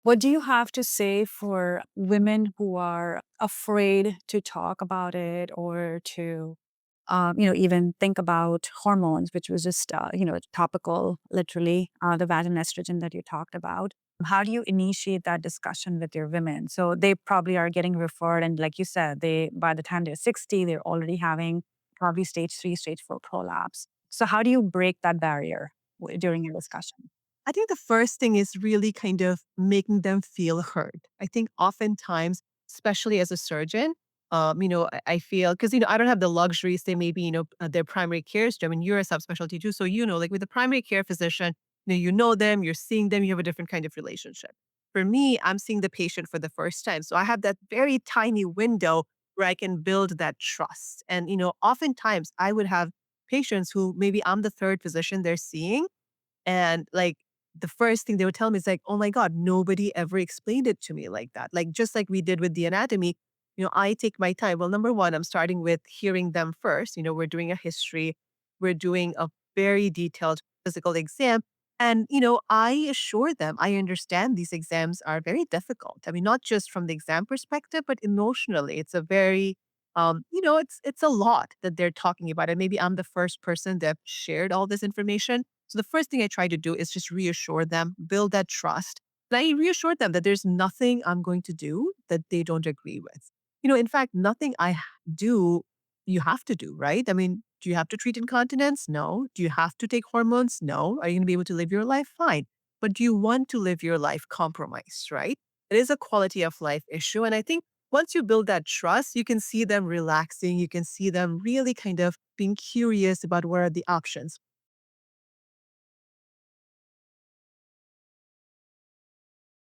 What do you have to say for women who are afraid to talk about it or to, even think about hormones, which was just, topical, literally, the vaginal estrogen that you talked about? How do you initiate that discussion with your women? So they probably are getting referred, and like you said, they by the time they're 60, they're already having probably stage 3, stage 4 prolapse. So how do you break that barrier during your discussion? I think the first thing is really kind of making them feel heard. I think oftentimes, especially as a surgeon, I feel because I don't have the luxury, say maybe their primary care. I mean, you're a subspecialty too, so like with the primary care physician, you know them, you're seeing them, you have a different kind of relationship. For me, I'm seeing the patient for the first time, so I have that very tiny window where I can build that trust. And oftentimes I would have patients who maybe I'm the third physician they're seeing and like the first thing they would tell me is like, oh my God, nobody ever explained it to me like that. Like just like we did with the anatomy, I take my time. Well, number one, I'm starting with hearing them first. We're doing a history, we're doing a very detailed physical exam. And, I assure them I understand these exams are very difficult. I mean, not just from the exam perspective, but emotionally. It's a very it's a lot that they're talking about. And maybe I'm the first person that shared all this information. So the first thing I try to do is just reassure them, build that trust. And I reassure them that there's nothing I'm going to do that they don't agree with. In fact, nothing do, you have to do, right? I mean, do you have to treat incontinence? No. Do you have to take hormones? No. Are you going to be able to live your life? Fine. But do you want to live your life compromised, right? It is a quality of life issue. And I think once you build that trust, you can see them relaxing. You can see them really kind of being curious about what are the options.